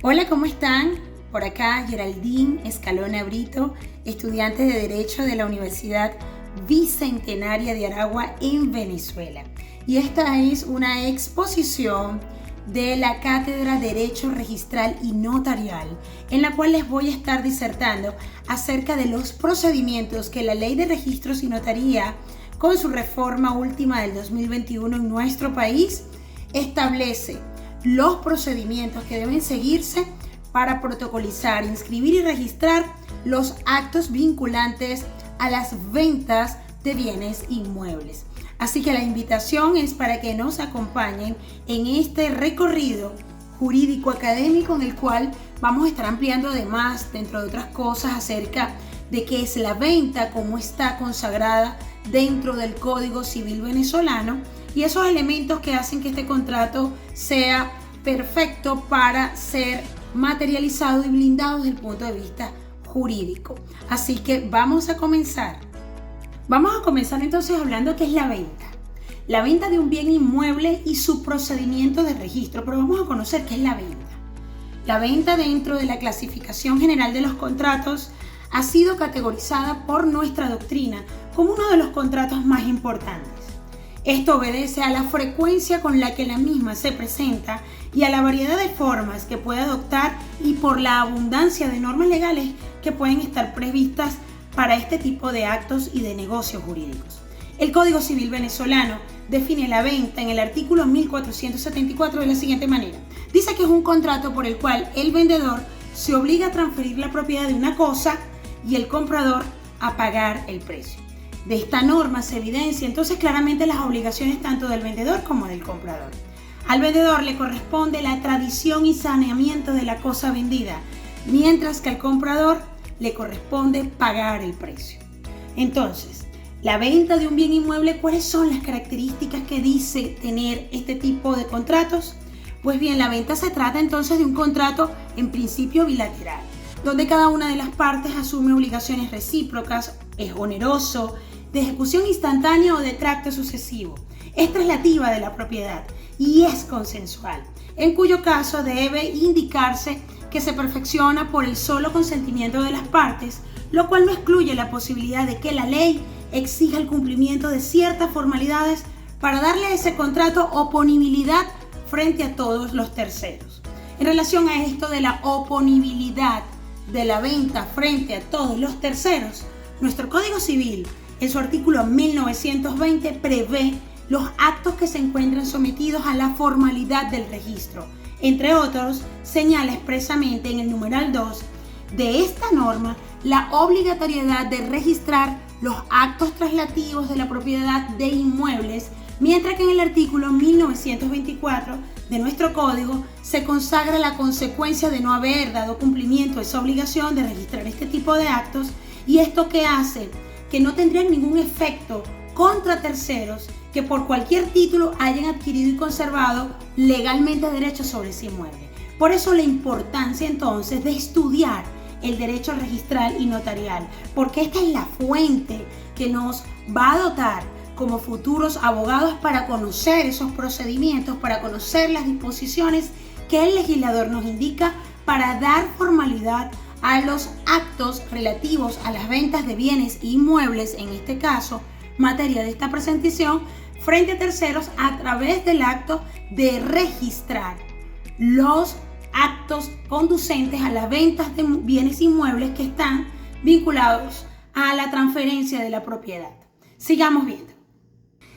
Hola, ¿cómo están? Por acá Geraldine Escalona Brito, estudiante de Derecho de la Universidad Bicentenaria de Aragua en Venezuela. Y esta es una exposición de la Cátedra Derecho Registral y Notarial, en la cual les voy a estar disertando acerca de los procedimientos que la Ley de Registros y Notaría, con su reforma última del 2021 en nuestro país, establece los procedimientos que deben seguirse para protocolizar, inscribir y registrar los actos vinculantes a las ventas de bienes inmuebles. Así que la invitación es para que nos acompañen en este recorrido jurídico académico en el cual vamos a estar ampliando además, dentro de otras cosas, acerca de qué es la venta, cómo está consagrada dentro del Código Civil venezolano y esos elementos que hacen que este contrato sea perfecto para ser materializado y blindado desde el punto de vista jurídico. Así que vamos a comenzar. Vamos a comenzar entonces hablando de qué es la venta. La venta de un bien inmueble y su procedimiento de registro, pero vamos a conocer qué es la venta. La venta, dentro de la clasificación general de los contratos, ha sido categorizada por nuestra doctrina como uno de los contratos más importantes. Esto obedece a la frecuencia con la que la misma se presenta y a la variedad de formas que puede adoptar y por la abundancia de normas legales que pueden estar previstas para este tipo de actos y de negocios jurídicos. El Código Civil venezolano define la venta en el artículo 1474 de la siguiente manera. Dice que es un contrato por el cual el vendedor se obliga a transferir la propiedad de una cosa y el comprador a pagar el precio. De esta norma se evidencia entonces claramente las obligaciones tanto del vendedor como del comprador. Al vendedor le corresponde la tradición y saneamiento de la cosa vendida, mientras que al comprador le corresponde pagar el precio. Entonces, la venta de un bien inmueble, ¿cuáles son las características que dice tener este tipo de contratos? Pues bien, la venta se trata entonces de un contrato en principio bilateral, donde cada una de las partes asume obligaciones recíprocas, es oneroso, de ejecución instantánea o de tracto sucesivo, es traslativa de la propiedad y es consensual, en cuyo caso debe indicarse que se perfecciona por el solo consentimiento de las partes, lo cual no excluye la posibilidad de que la ley exija el cumplimiento de ciertas formalidades para darle a ese contrato oponibilidad frente a todos los terceros. En relación a esto de la oponibilidad de la venta frente a todos los terceros, nuestro Código Civil, en su artículo 1920, prevé los actos que se encuentran sometidos a la formalidad del registro. Entre otros, señala expresamente en el numeral 2 de esta norma la obligatoriedad de registrar los actos traslativos de la propiedad de inmuebles, mientras que en el artículo 1924 de nuestro código se consagra la consecuencia de no haber dado cumplimiento a esa obligación de registrar este tipo de actos, y esto que hace que no tendrían ningún efecto contra terceros que por cualquier título hayan adquirido y conservado legalmente derechos sobre ese inmueble. Por eso la importancia entonces de estudiar el derecho registral y notarial, porque esta es la fuente que nos va a dotar como futuros abogados para conocer esos procedimientos, para conocer las disposiciones que el legislador nos indica para dar formalidad a los actos relativos a las ventas de bienes inmuebles, en este caso, materia de esta presentación, frente a terceros a través del acto de registrar los actos conducentes a las ventas de bienes inmuebles que están vinculados a la transferencia de la propiedad. Sigamos viendo.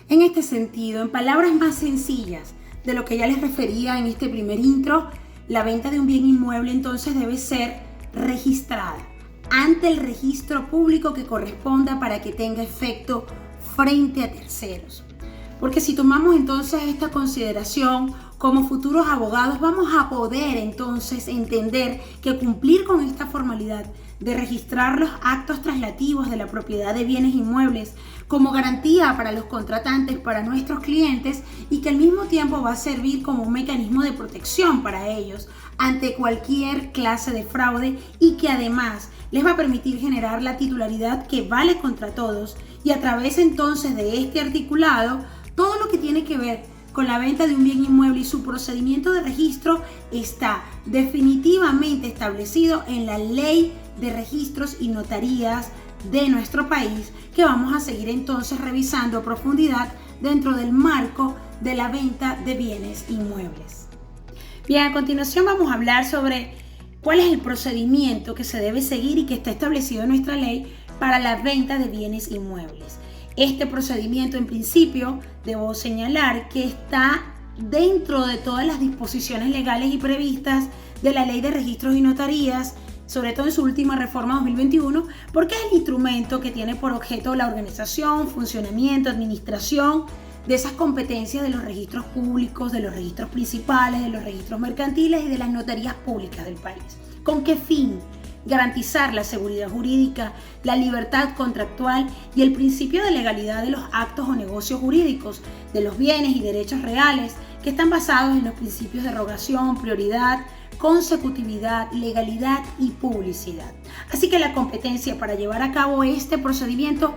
En este sentido, en palabras más sencillas de lo que ya les refería en este primer intro, la venta de un bien inmueble entonces debe ser registrada ante el registro público que corresponda para que tenga efecto frente a terceros. Porque si tomamos entonces esta consideración como futuros abogados, vamos a poder entonces entender que cumplir con esta formalidad de registrar los actos traslativos de la propiedad de bienes inmuebles como garantía para los contratantes, para nuestros clientes, y que al mismo tiempo va a servir como un mecanismo de protección para ellos ante cualquier clase de fraude, y que además les va a permitir generar la titularidad que vale contra todos, y a través entonces de este articulado todo lo que tiene que ver con la venta de un bien inmueble y su procedimiento de registro está definitivamente establecido en la Ley de Registros y Notarías de nuestro país, que vamos a seguir entonces revisando a profundidad dentro del marco de la venta de bienes inmuebles. Bien, a continuación vamos a hablar sobre cuál es el procedimiento que se debe seguir y que está establecido en nuestra ley para la venta de bienes inmuebles. Este procedimiento, en principio, debo señalar que está dentro de todas las disposiciones legales y previstas de la Ley de Registros y Notarías, sobre todo en su última reforma 2021, porque es el instrumento que tiene por objeto la organización, funcionamiento, administración de esas competencias de los registros públicos, de los registros principales, de los registros mercantiles y de las notarías públicas del país. ¿Con qué fin? Garantizar la seguridad jurídica, la libertad contractual y el principio de legalidad de los actos o negocios jurídicos, de los bienes y derechos reales que están basados en los principios de rogación, prioridad, consecutividad, legalidad y publicidad. Así que la competencia para llevar a cabo este procedimiento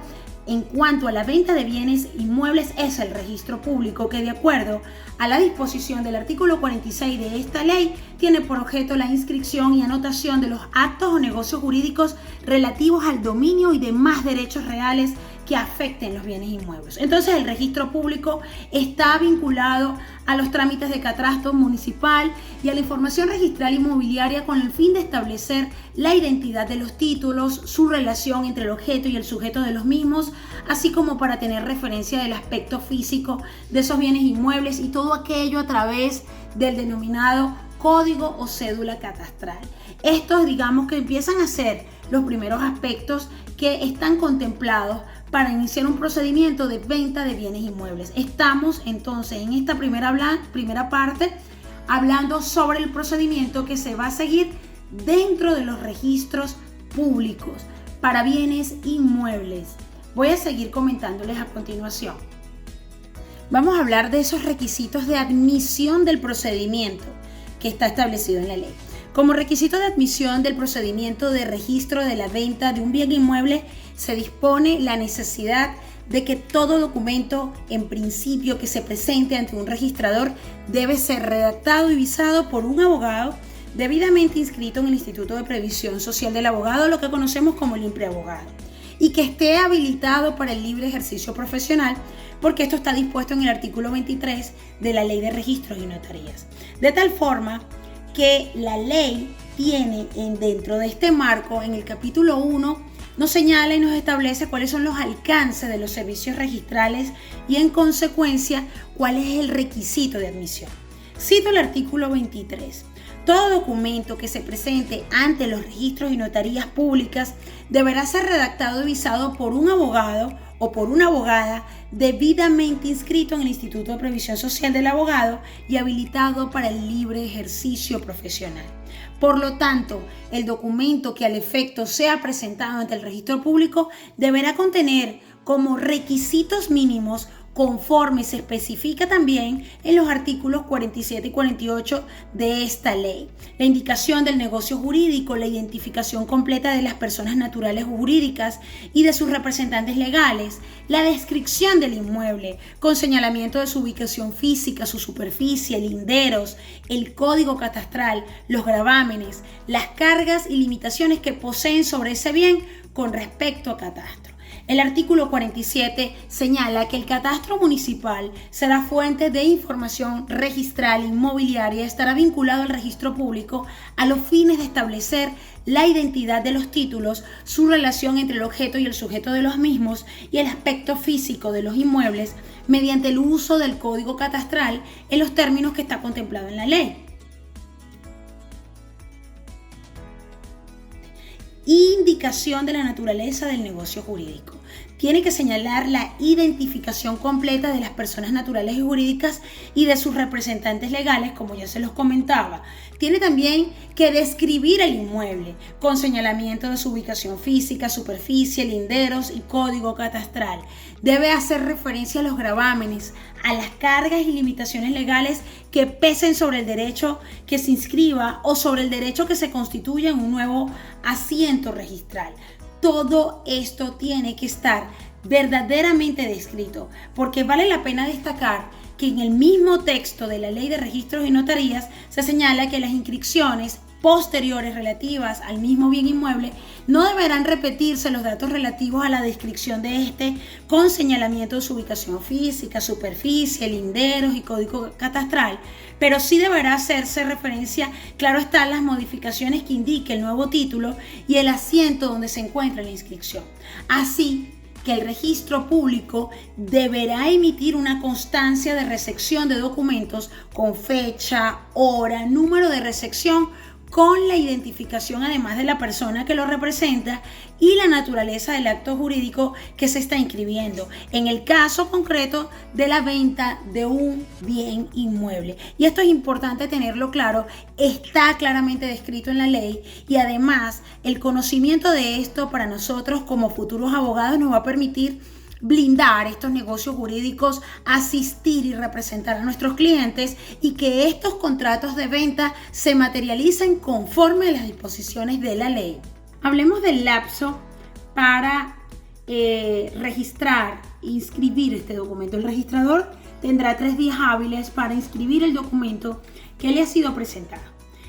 en cuanto a la venta de bienes inmuebles es el registro público, que de acuerdo a la disposición del artículo 46 de esta ley tiene por objeto la inscripción y anotación de los actos o negocios jurídicos relativos al dominio y demás derechos reales que afecten los bienes inmuebles. Entonces el registro público está vinculado a los trámites de catastro municipal y a la información registral inmobiliaria con el fin de establecer la identidad de los títulos, su relación entre el objeto y el sujeto de los mismos, así como para tener referencia del aspecto físico de esos bienes inmuebles y todo aquello a través del denominado código o cédula catastral. Estos, digamos, que empiezan a ser los primeros aspectos que están contemplados para iniciar un procedimiento de venta de bienes inmuebles. Estamos entonces en esta primera parte hablando sobre el procedimiento que se va a seguir dentro de los registros públicos para bienes inmuebles. Voy a seguir comentándoles a continuación. Vamos a hablar de esos requisitos de admisión del procedimiento que está establecido en la ley. Como requisito de admisión del procedimiento de registro de la venta de un bien inmueble, se dispone la necesidad de que todo documento, en principio, que se presente ante un registrador debe ser redactado y visado por un abogado debidamente inscrito en el Instituto de Previsión Social del Abogado, lo que conocemos como el INPREabogado, y que esté habilitado para el libre ejercicio profesional, porque esto está dispuesto en el artículo 23 de la Ley de Registros y Notarías. De tal forma que la ley tiene dentro de este marco, en el capítulo 1, nos señala y nos establece cuáles son los alcances de los servicios registrales y en consecuencia cuál es el requisito de admisión. Cito el artículo 23. Todo documento que se presente ante los registros y notarías públicas deberá ser redactado y visado por un abogado o por una abogada debidamente inscrito en el Instituto de Previsión Social del Abogado y habilitado para el libre ejercicio profesional. Por lo tanto, el documento que al efecto sea presentado ante el registro público deberá contener como requisitos mínimos, conforme se especifica también en los artículos 47 y 48 de esta ley, la indicación del negocio jurídico, la identificación completa de las personas naturales o jurídicas y de sus representantes legales, la descripción del inmueble, con señalamiento de su ubicación física, su superficie, linderos, el código catastral, los gravámenes, las cargas y limitaciones que poseen sobre ese bien con respecto a catastro. El artículo 47 señala que el catastro municipal será fuente de información registral inmobiliaria y estará vinculado al registro público a los fines de establecer la identidad de los títulos, su relación entre el objeto y el sujeto de los mismos y el aspecto físico de los inmuebles mediante el uso del código catastral en los términos que está contemplado en la ley. Indicación de la naturaleza del negocio jurídico. Tiene que señalar la identificación completa de las personas naturales y jurídicas y de sus representantes legales, como ya se los comentaba. Tiene también que describir el inmueble con señalamiento de su ubicación física, superficie, linderos y código catastral. Debe hacer referencia a los gravámenes, a las cargas y limitaciones legales que pesen sobre el derecho que se inscriba o sobre el derecho que se constituya en un nuevo asiento registral. Todo esto tiene que estar verdaderamente descrito, porque vale la pena destacar que en el mismo texto de la Ley de Registros y Notarías se señala que las inscripciones posteriores relativas al mismo bien inmueble no deberán repetirse los datos relativos a la descripción de este con señalamiento de su ubicación física, superficie, linderos y código catastral, pero sí deberá hacerse referencia, claro está, a las modificaciones que indique el nuevo título y el asiento donde se encuentra la inscripción. Así que el registro público deberá emitir una constancia de recepción de documentos con fecha, hora, número de recepción, con la identificación además de la persona que lo representa y la naturaleza del acto jurídico que se está inscribiendo, en el caso concreto de la venta de un bien inmueble. Y esto es importante tenerlo claro, está claramente descrito en la ley y además el conocimiento de esto para nosotros como futuros abogados nos va a permitir blindar estos negocios jurídicos, asistir y representar a nuestros clientes y que estos contratos de venta se materialicen conforme a las disposiciones de la ley. Hablemos del lapso para registrar e inscribir este documento. El registrador tendrá 3 días hábiles para inscribir el documento que le ha sido presentado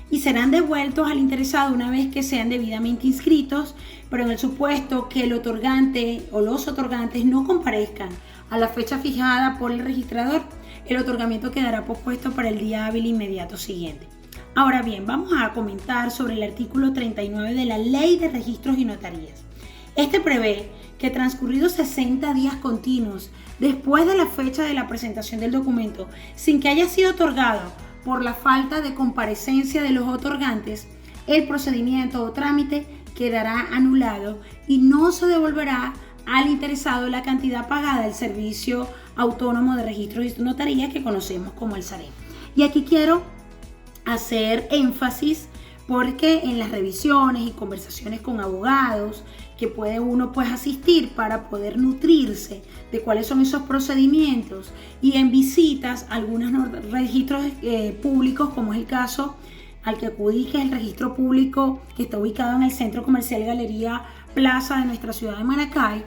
y serán devueltos al interesado una vez que sean debidamente inscritos, pero en el supuesto que el otorgante o los otorgantes no comparezcan a la fecha fijada por el registrador, el otorgamiento quedará pospuesto para el día hábil inmediato siguiente. Ahora bien, vamos a comentar sobre el artículo 39 de la Ley de Registros y Notarías. Este prevé que transcurridos 60 días continuos después de la fecha de la presentación del documento, sin que haya sido otorgado por la falta de comparecencia de los otorgantes, el procedimiento o trámite quedará anulado y no se devolverá al interesado la cantidad pagada del Servicio Autónomo de Registros y Notarías que conocemos como el SAREN. Y aquí quiero hacer énfasis porque en las revisiones y conversaciones con abogados que puede uno asistir para poder nutrirse de cuáles son esos procedimientos y en visitas a algunos registros públicos, como es el caso al que acudí, que es el registro público que está ubicado en el Centro Comercial Galería Plaza de nuestra ciudad de Maracay.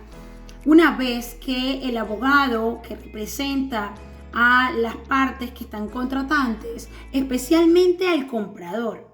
Una vez que el abogado que representa a las partes que están contratantes, especialmente al comprador,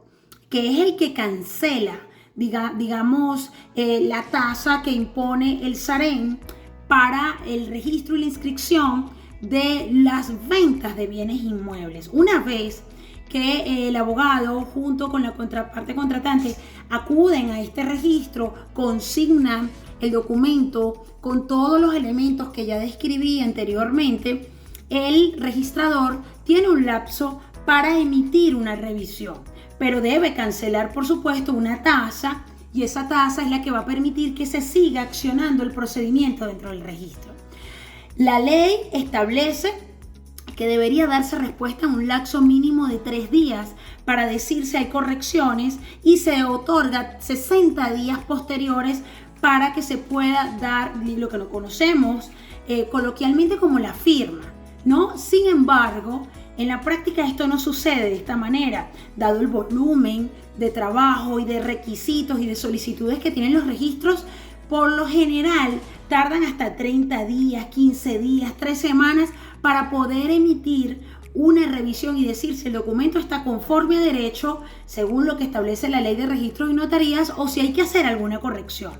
que es el que cancela, digamos, la tasa que impone el SAREN para el registro y la inscripción de las ventas de bienes inmuebles. Una vez que el abogado junto con la parte contratante acuden a este registro, consignan el documento con todos los elementos que ya describí anteriormente, el registrador tiene un lapso para emitir una revisión, pero debe cancelar, por supuesto, una tasa y esa tasa es la que va a permitir que se siga accionando el procedimiento dentro del registro. La ley establece que debería darse respuesta en un lapso mínimo de 3 días para decir si hay correcciones y se otorga 60 días posteriores para que se pueda dar lo que lo conocemos coloquialmente como la firma, ¿no? Sin embargo, en la práctica esto no sucede de esta manera, dado el volumen de trabajo y de requisitos y de solicitudes que tienen los registros. Por lo general tardan hasta 30 días, 15 días, 3 semanas para poder emitir una revisión y decir si el documento está conforme a derecho según lo que establece la Ley de Registros y Notarías o si hay que hacer alguna corrección.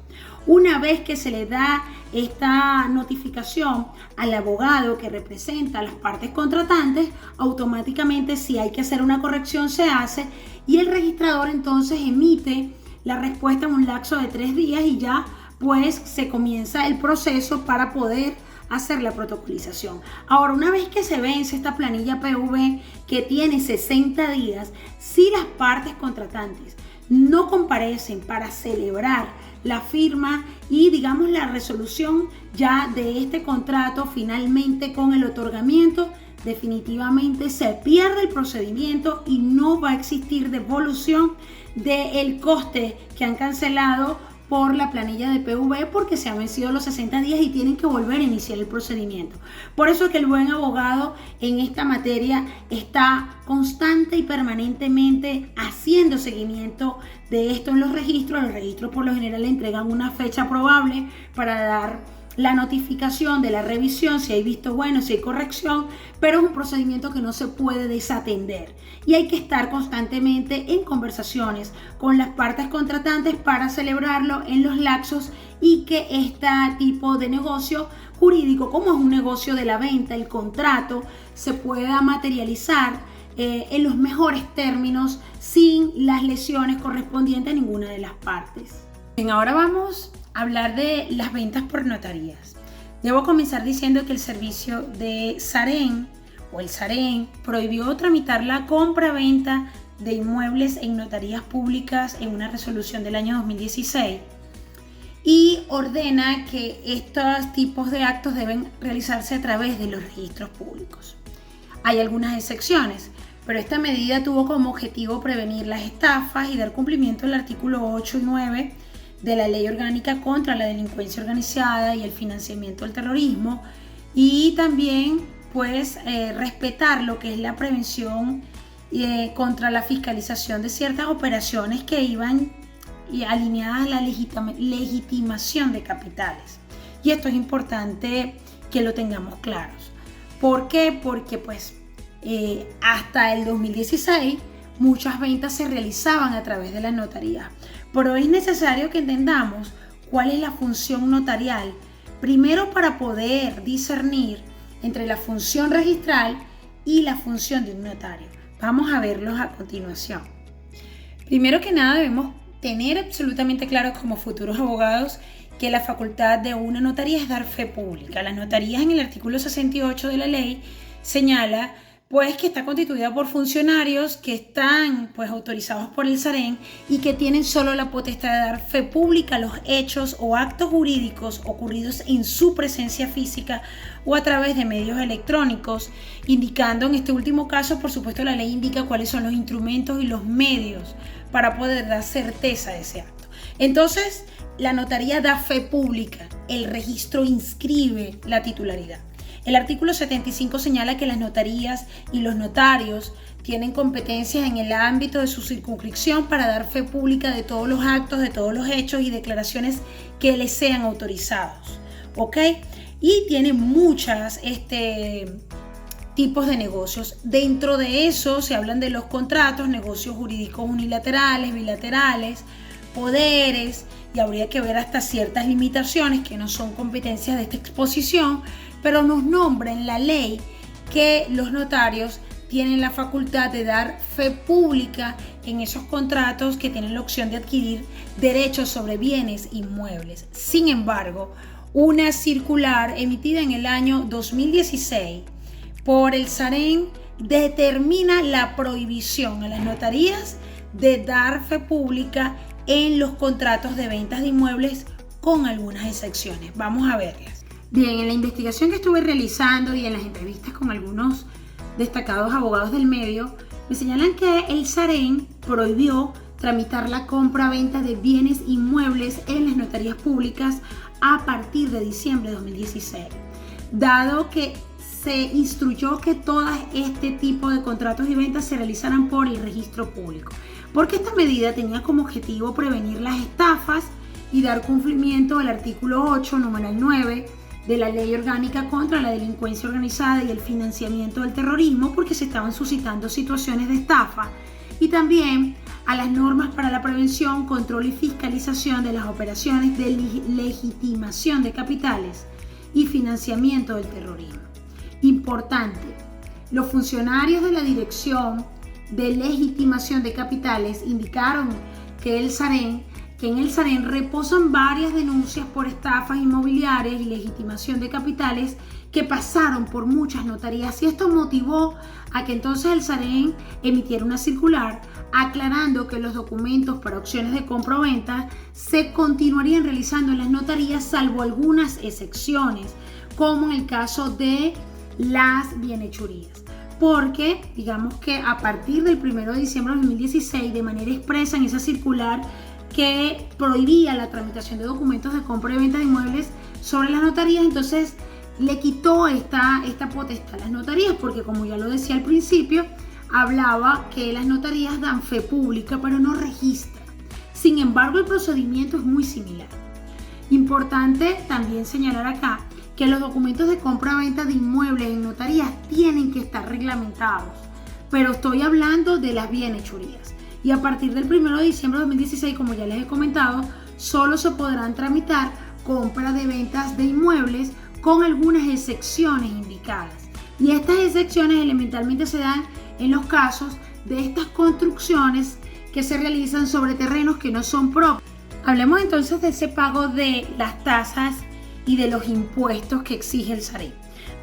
Una vez que se le da esta notificación al abogado que representa a las partes contratantes, automáticamente si hay que hacer una corrección se hace y el registrador entonces emite la respuesta en un lapso de 3 días y ya pues se comienza el proceso para poder hacer la protocolización. Ahora, una vez que se vence esta planilla PV que tiene 60 días, si las partes contratantes no comparecen para celebrar la firma y digamos la resolución ya de este contrato finalmente con el otorgamiento, definitivamente se pierde el procedimiento y no va a existir devolución del coste que han cancelado por la planilla de PV porque se han vencido los 60 días y tienen que volver a iniciar el procedimiento. Por eso es que el buen abogado en esta materia está constante y permanentemente haciendo seguimiento de esto en los registros. Los registros por lo general le entregan una fecha probable para dar la notificación de la revisión, si hay visto bueno, si hay corrección, pero es un procedimiento que no se puede desatender y hay que estar constantemente en conversaciones con las partes contratantes para celebrarlo en los lapsos y que este tipo de negocio jurídico, como es un negocio de la venta, el contrato, se pueda materializar en los mejores términos sin las lesiones correspondientes a ninguna de las partes. Bien, ahora vamos a hablar de las ventas por notarías. Debo comenzar diciendo que el servicio de SAREN o el SAREN prohibió tramitar la compra-venta de inmuebles en notarías públicas en una resolución del año 2016 y ordena que estos tipos de actos deben realizarse a través de los registros públicos. Hay algunas excepciones, pero esta medida tuvo como objetivo prevenir las estafas y dar cumplimiento al artículo 8 y 9 de la Ley Orgánica contra la Delincuencia Organizada y el Financiamiento del Terrorismo, y también pues respetar lo que es la prevención contra la fiscalización de ciertas operaciones que iban alineadas a la legitimación de capitales. Y esto es importante que lo tengamos claros. ¿Por qué? Porque pues hasta el 2016 muchas ventas se realizaban a través de las notarías, pero es necesario que entendamos cuál es la función notarial, primero para poder discernir entre la función registral y la función de un notario. Vamos a verlos a continuación. Primero que nada, debemos tener absolutamente claro como futuros abogados que la facultad de una notaría es dar fe pública. Las notarías, en el artículo 68 de la ley, señala pues que está constituida por funcionarios que están pues autorizados por el SAREN y que tienen solo la potestad de dar fe pública a los hechos o actos jurídicos ocurridos en su presencia física o a través de medios electrónicos, indicando en este último caso, por supuesto, la ley indica cuáles son los instrumentos y los medios para poder dar certeza de ese acto. Entonces, la notaría da fe pública, el registro inscribe la titularidad. El artículo 75 señala que las notarías y los notarios tienen competencias en el ámbito de su circunscripción para dar fe pública de todos los actos, de todos los hechos y declaraciones que les sean autorizados, ¿ok? Y tiene muchas tipos de negocios. Dentro de eso se hablan de los contratos, negocios jurídicos unilaterales, bilaterales, poderes, y habría que ver hasta ciertas limitaciones que no son competencias de esta exposición, pero nos nombra en la ley que los notarios tienen la facultad de dar fe pública en esos contratos que tienen la opción de adquirir derechos sobre bienes inmuebles. Sin embargo, una circular emitida en el año 2016 por el SAREN determina la prohibición a las notarías de dar fe pública en los contratos de ventas de inmuebles con algunas excepciones. Vamos a verlas. Bien, en la investigación que estuve realizando y en las entrevistas con algunos destacados abogados del medio, me señalan que el SAREN prohibió tramitar la compra-venta de bienes inmuebles en las notarías públicas a partir de diciembre de 2016, dado que se instruyó que todo este tipo de contratos y ventas se realizaran por el registro público, porque esta medida tenía como objetivo prevenir las estafas y dar cumplimiento al artículo 8, numeral 9, de la Ley Orgánica contra la Delincuencia Organizada y el Financiamiento del Terrorismo, porque se estaban suscitando situaciones de estafa, y también a las normas para la prevención, control y fiscalización de las operaciones de legitimación de capitales y financiamiento del terrorismo. Importante, los funcionarios de la Dirección de Legitimación de Capitales indicaron que en el SAREN reposan varias denuncias por estafas inmobiliarias y legitimación de capitales que pasaron por muchas notarías, y esto motivó a que entonces el SAREN emitiera una circular aclarando que los documentos para opciones de compra o venta se continuarían realizando en las notarías, salvo algunas excepciones, como en el caso de las bienhechurías. Porque digamos que a partir del 1 de diciembre de 2016, de manera expresa en esa circular que prohibía la tramitación de documentos de compra y venta de inmuebles sobre las notarías, entonces le quitó esta potestad a las notarías, porque como ya lo decía al principio, hablaba que las notarías dan fe pública pero no registran. Sin embargo, el procedimiento es muy similar. Importante también señalar acá que los documentos de compra-venta de inmuebles en notarías tienen que estar reglamentados, pero estoy hablando de las bienhechurías. Y a partir del 1 de diciembre de 2016, como ya les he comentado, solo se podrán tramitar compra de ventas de inmuebles con algunas excepciones indicadas. Y estas excepciones elementalmente se dan en los casos de estas construcciones que se realizan sobre terrenos que no son propios. Hablemos entonces de ese pago de las tasas y de los impuestos que exige el SARIP.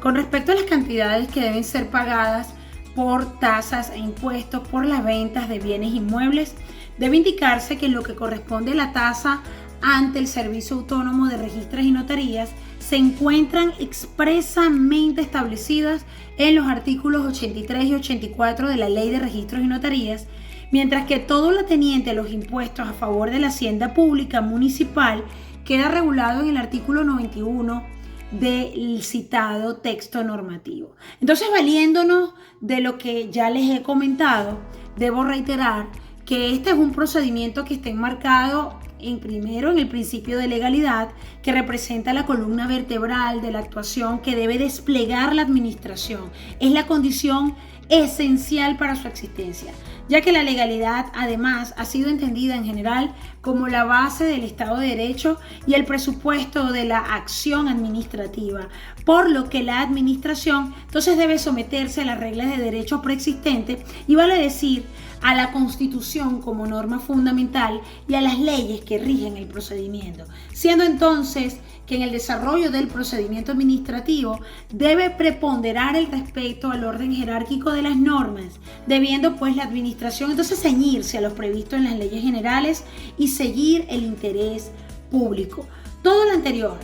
Con respecto a las cantidades que deben ser pagadas por tasas e impuestos por las ventas de bienes inmuebles, debe indicarse que en lo que corresponde a la tasa ante el Servicio Autónomo de Registros y Notarías se encuentran expresamente establecidas en los artículos 83 y 84 de la Ley de Registros y Notarías, mientras que todo lo teniente a los impuestos a favor de la hacienda pública municipal queda regulado en el artículo 91 del citado texto normativo. Entonces, valiéndonos de lo que ya les he comentado, debo reiterar que este es un procedimiento que está enmarcado primero en el principio de legalidad, que representa la columna vertebral de la actuación que debe desplegar la administración. Es la condición esencial para su existencia, ya que la legalidad además ha sido entendida en general como la base del Estado de Derecho y el presupuesto de la acción administrativa, por lo que la administración entonces debe someterse a las reglas de derecho preexistente y vale decir a la Constitución como norma fundamental y a las leyes que rigen el procedimiento, siendo entonces que en el desarrollo del procedimiento administrativo debe preponderar el respeto al orden jerárquico de las normas, debiendo pues la administración entonces ceñirse a lo previsto en las leyes generales y seguir el interés público. Todo lo anterior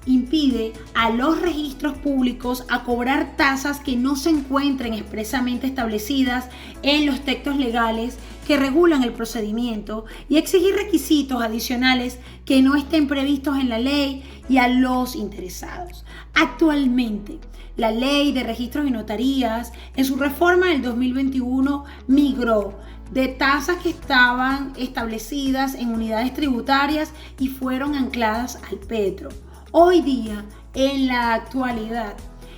impide a los registros públicos a cobrar tasas que no se encuentren expresamente establecidas en los textos legales que regulan el procedimiento y exigir requisitos adicionales que no estén previstos en la ley y a los interesados. Actualmente, la Ley de Registros y Notarías, en su reforma del 2021, migró de tasas que estaban establecidas en unidades tributarias y fueron ancladas al petro. Hoy día, en la actualidad,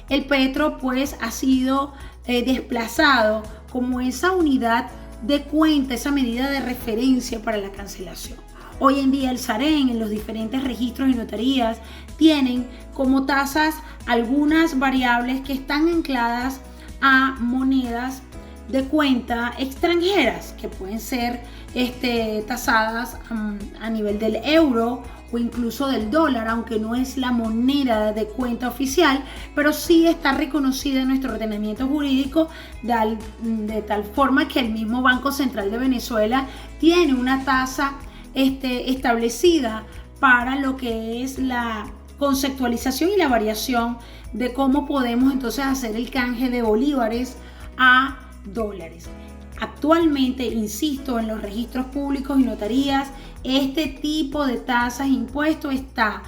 el petro pues ha sido desplazado como esa unidad de cuenta, esa medida de referencia para la cancelación. Hoy en día el SAREN en los diferentes registros y notarías tienen como tasas algunas variables que están ancladas a monedas de cuenta extranjeras que pueden ser tasadas a nivel del euro o incluso del dólar, aunque no es la moneda de cuenta oficial, pero sí está reconocida en nuestro ordenamiento jurídico de tal forma que el mismo Banco Central de Venezuela tiene una tasa establecida para lo que es la conceptualización y la variación de cómo podemos entonces hacer el canje de bolívares a dólares. Actualmente, insisto, en los registros públicos y notarías, este tipo de tasas e impuestos está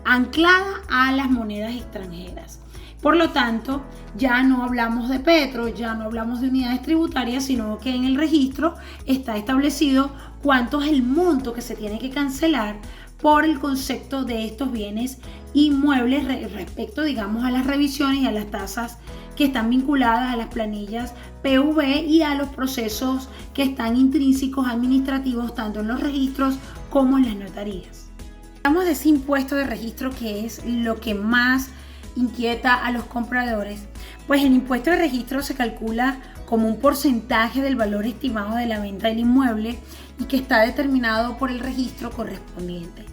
anclada a las monedas extranjeras. Por lo tanto, ya no hablamos de petro, ya no hablamos de unidades tributarias, sino que en el registro está establecido cuánto es el monto que se tiene que cancelar por el concepto de estos bienes inmuebles respecto, digamos, a las revisiones y a las tasas que están vinculadas a las planillas PV y a los procesos que están intrínsecos administrativos tanto en los registros como en las notarías. Hablamos de ese impuesto de registro que es lo que más inquieta a los compradores, pues el impuesto de registro se calcula como un porcentaje del valor estimado de la venta del inmueble y que está determinado por el registro correspondiente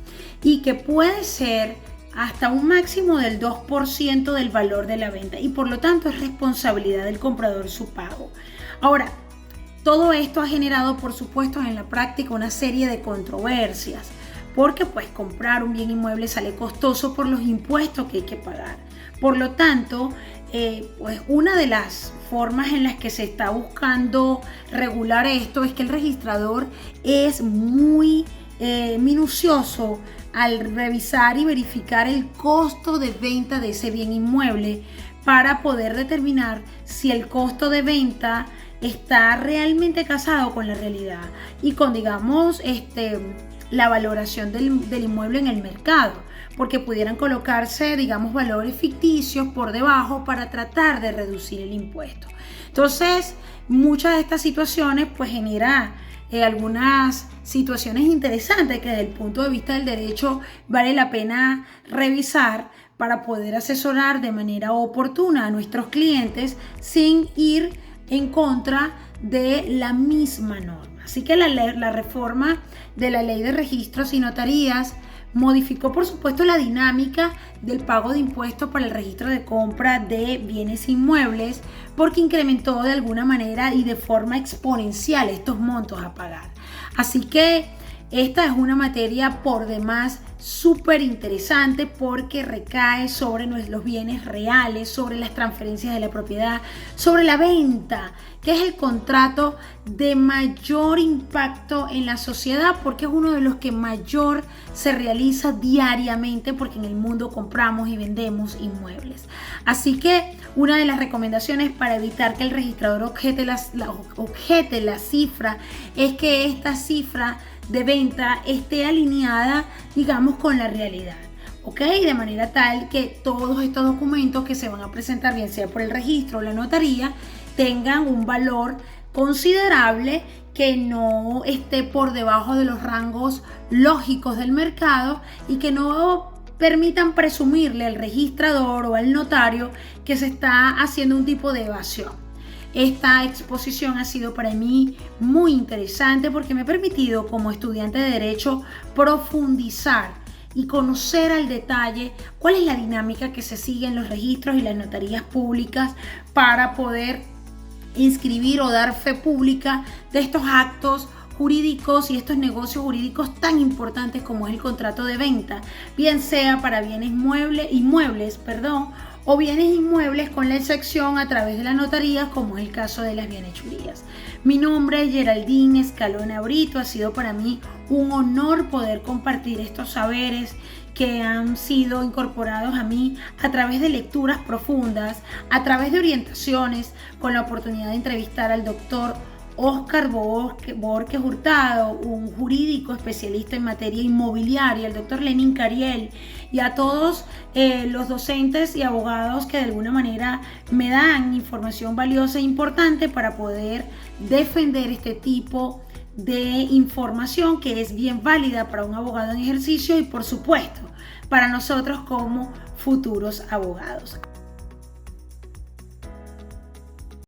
y que puede ser hasta un máximo del 2% del valor de la venta y por lo tanto es responsabilidad del comprador su pago. Ahora, todo esto ha generado por supuesto en la práctica una serie de controversias porque pues comprar un bien inmueble sale costoso por los impuestos que hay que pagar. Por lo tanto, pues una de las formas en las que se está buscando regular esto es que el registrador es muy minucioso al revisar y verificar el costo de venta de ese bien inmueble para poder determinar si el costo de venta está realmente casado con la realidad y con, digamos, la valoración del inmueble en el mercado, porque pudieran colocarse, digamos, valores ficticios por debajo para tratar de reducir el impuesto. Entonces, muchas de estas situaciones pues genera algunas situaciones interesantes que desde el punto de vista del derecho vale la pena revisar para poder asesorar de manera oportuna a nuestros clientes sin ir en contra de la misma norma. Así que la reforma de la ley de registros y notarías modificó, por supuesto, la dinámica del pago de impuestos para el registro de compra de bienes inmuebles, porque incrementó de alguna manera y de forma exponencial estos montos a pagar. Así que esta es una materia por demás súper interesante porque recae sobre los bienes reales, sobre las transferencias de la propiedad, sobre la venta, que es el contrato de mayor impacto en la sociedad porque es uno de los que mayor se realiza diariamente porque en el mundo compramos y vendemos inmuebles. Así que una de las recomendaciones para evitar que el registrador objete la cifra es que esta cifra de venta esté alineada, digamos, con la realidad, ¿ok? De manera tal que todos estos documentos que se van a presentar, bien sea por el registro o la notaría, tengan un valor considerable que no esté por debajo de los rangos lógicos del mercado y que no permitan presumirle al registrador o al notario que se está haciendo un tipo de evasión. Esta exposición ha sido para mí muy interesante porque me ha permitido como estudiante de Derecho profundizar y conocer al detalle cuál es la dinámica que se sigue en los registros y las notarías públicas para poder inscribir o dar fe pública de estos actos jurídicos y estos negocios jurídicos tan importantes como es el contrato de venta, bien sea para bienes inmuebles, o bienes inmuebles con la excepción a través de la notaría, como es el caso de las bienhechurías. Mi nombre es Geraldine Escalona Brito. Ha sido para mí un honor poder compartir estos saberes que han sido incorporados a mí a través de lecturas profundas, a través de orientaciones, con la oportunidad de entrevistar al doctor Óscar Borges Hurtado, un jurídico especialista en materia inmobiliaria, el doctor Lenín Cariel, y a todos los docentes y abogados que de alguna manera me dan información valiosa e importante para poder defender este tipo de información que es bien válida para un abogado en ejercicio y, por supuesto, para nosotros como futuros abogados.